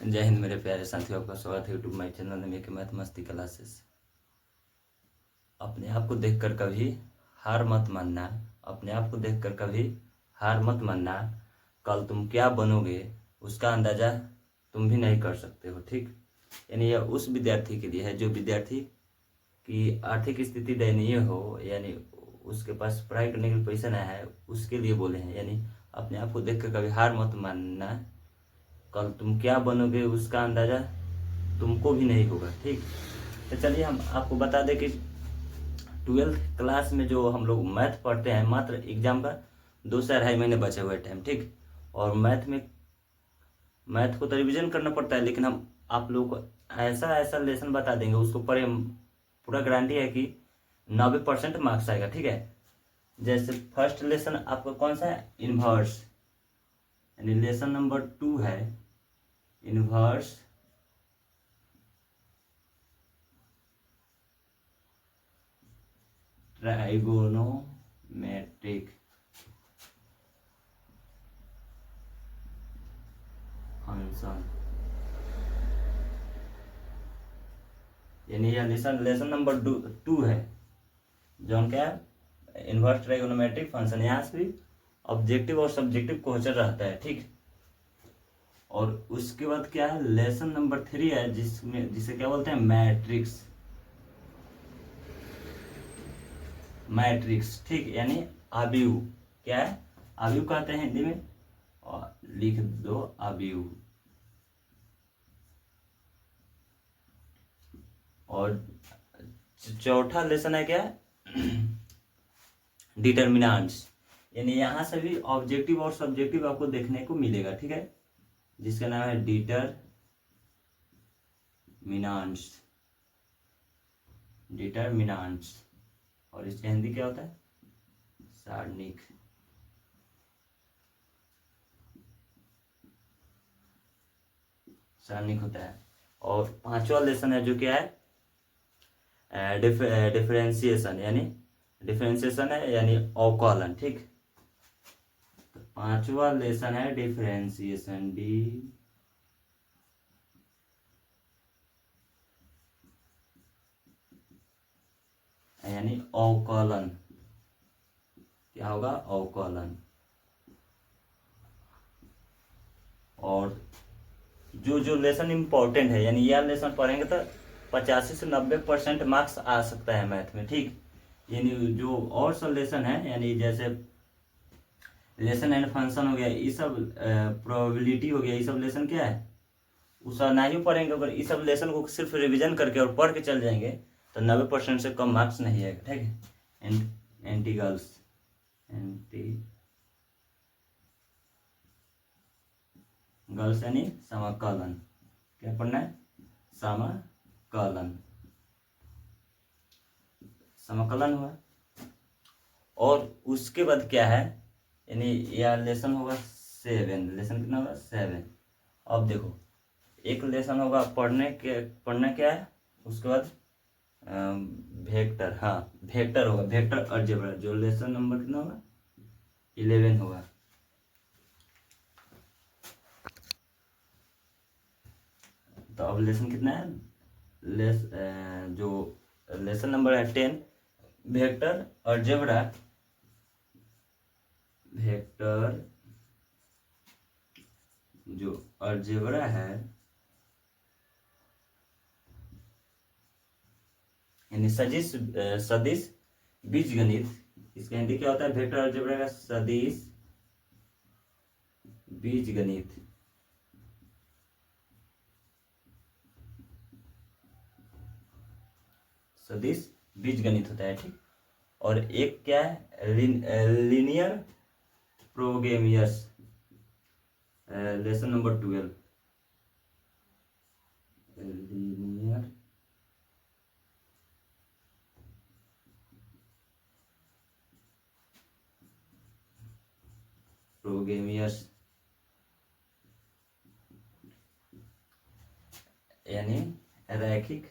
जय हिंद मेरे प्यारे साथियों, आपका स्वागत है यूट्यूब माई चैनल में के मैथ मस्ती क्लासेस। अपने आप को देखकर कभी हार मत मानना। अपने आप को देखकर कभी हार मत मानना। कल तुम क्या बनोगे उसका अंदाजा तुम भी नहीं कर सकते हो। ठीक, यानी यह उस विद्यार्थी के लिए है जो विद्यार्थी की आर्थिक स्थिति दयनीय हो, यानी उसके पास पढ़ाई करने के लिए पैसा नहीं है, उसके लिए बोले हैं। यानी अपने आप को देखकर कभी हार मत मानना। कल तुम क्या बनोगे उसका अंदाजा तुमको भी नहीं होगा। ठीक, तो चलिए हम आपको बता दें कि 12th क्लास में जो हम लोग मैथ पढ़ते हैं, मात्र एग्जाम का 2 से 2.5 महीने बचे हुए टाइम। ठीक, और मैथ को तो रिविजन करना पड़ता है, लेकिन हम आप लोगों को ऐसा ऐसा लेसन बता देंगे, उसको पढ़े पूरा गारंटी है कि 90% मार्क्स आएगा। ठीक है, जैसे फर्स्ट लेसन आपका कौन सा है? इन्वर्स, यानी लेसन नंबर 2 है इन्वर्स ट्राइगोनोमेट्रिक फंक्शन। यानी यह लेसन नंबर 2 है, जो क्या है? Inverse trigonometric function. यहाँ से भी ऑब्जेक्टिव और सब्जेक्टिव क्वेश्चन रहता है। ठीक, और उसके बाद क्या है? लेसन नंबर 3 है, जिसे क्या बोलते हैं? मैट्रिक्स। मैट्रिक्स, ठीक, यानी आव्यूह। क्या है? आव्यूह कहते हैं हिंदी में, और लिख दो आव्यूह। और चौथा लेसन है क्या? डिटर्मिनेंट्स, यानी यहां से भी ऑब्जेक्टिव और सब्जेक्टिव आपको देखने को मिलेगा। ठीक है, जिसका नाम है डिटर्मिनेंट्स। और इसका हिंदी क्या होता है? सारणिक। सारणिक होता है। और 5वां लेसन है जो क्या है? डिफरेंशिएशन, यानी अवकलन। ठीक, तो 5वां लेसन है डिफरेंशिएशन, यानी अवकलन। क्या होगा? अवकलन। और जो लेसन इंपॉर्टेंट है, यानी यह लेसन पढ़ेंगे तो 85 से 90% मार्क्स आ सकता है मैथ में। ठीक, यानी जो और सब लेसन है, यानी जैसे लेसन एंड फंक्शन हो गया, ये सब प्रोबेबिलिटी हो गया, ये सब लेसन क्या है? उस नहीं पढ़ेंगे। अगर इस सब लेसन को सिर्फ रिवीजन करके और पढ़ के चल जाएंगे तो 90% से कम मार्क्स नहीं आएगा। ठीक है, एंटीगल्स, गर्ल्स यानी समाकलन। क्या पढ़ना है? समाकलन। समाकलन हुआ। और उसके बाद क्या है? यानी यह लेसन होगा 7। लेसन कितना होगा? 7। अब देखो, एक लेसन होगा पढ़ना क्या है? उसके बाद वेक्टर। हाँ, वेक्टर होगा, वेक्टर अलजेब्रा, जो लेसन नंबर कितना होगा? 11 होगा। तो अब लेसन कितना है? जो लेसन नंबर है 10, वेक्टर अलजेब्रा। वेक्टर जो अलजेब्रा है, यानी सदिश बीजगणित। इसका हिंदी क्या होता है? वेक्टर अलजेब्रा का सदिश बीजगणित। सदिश बीजगणित होता है। ठीक, और एक क्या है? लीनियर प्रोगेमियस, लेसन नंबर 12, लीनियर प्रोगेमियस, यानी रैखिक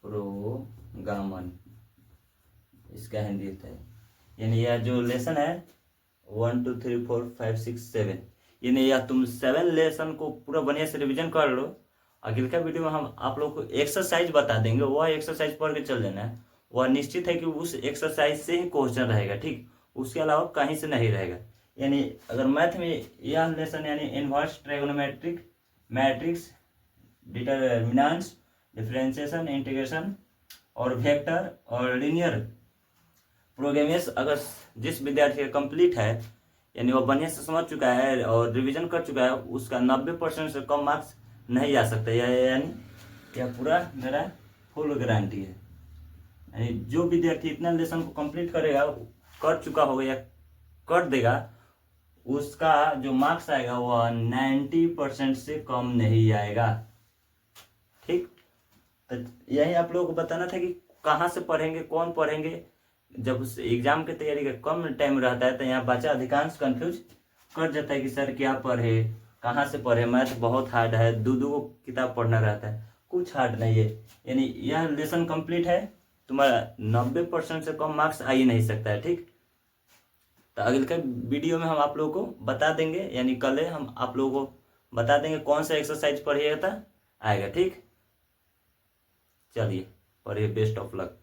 प्रोगामन, इसका हिंदी होता है। यानी यह जो लेसन है 1 2 3 4 5 6 7, यानी या तुम 7 लेसन को पूरा बढ़िया से रिवीजन कर लो। अगले का वीडियो में हम आप लोग को एक्सरसाइज बता देंगे, वह एक्सरसाइज पढ़ के चल देना है। वह निश्चित है कि उस एक्सरसाइज से ही क्वेश्चन रहेगा, ठीक, उसके अलावा कहीं से नहीं रहेगा। यानी अगर मैथ में यह लेसन यानी inverse trigonometric matrix, determinants, differentiation, integration और वेक्टर और लीनियर प्रोग्रामिंग अगर जिस विद्यार्थी का कंप्लीट है, यानी वो बढ़िया से समझ चुका है और रिवीजन कर चुका है, उसका 90% से कम मार्क्स नहीं आ सकता। यानी यह पूरा मेरा फुल गारंटी है। यानी जो विद्यार्थी इतना लेसन को कंप्लीट करेगा, कर चुका होगा या कर देगा, उसका जो मार्क्स आएगा वह 90% से कम नहीं आएगा, ठीक। तो यही आप लोगों को बताना था कि कहाँ से पढ़ेंगे, कौन पढ़ेंगे। जब उस एग्जाम की तैयारी का कम टाइम रहता है तो यहाँ बच्चा अधिकांश कंफ्यूज कर जाता है कि सर क्या पढ़े, कहाँ से पढ़े, मैथ बहुत हार्ड है, दो किताब पढ़ना रहता है। कुछ हार्ड नहीं है। यानी यह लेसन कंप्लीट है, तुम्हारा 90% से कम मार्क्स आ ही नहीं सकता है, ठीक। तो अगले का वीडियो में हम आप लोगों को बता देंगे, यानी कल हम आप लोगों को बता देंगे कौन सा एक्सरसाइज पढ़िएगा आएगा, ठीक। चलिए पढ़िए, बेस्ट ऑफ लक।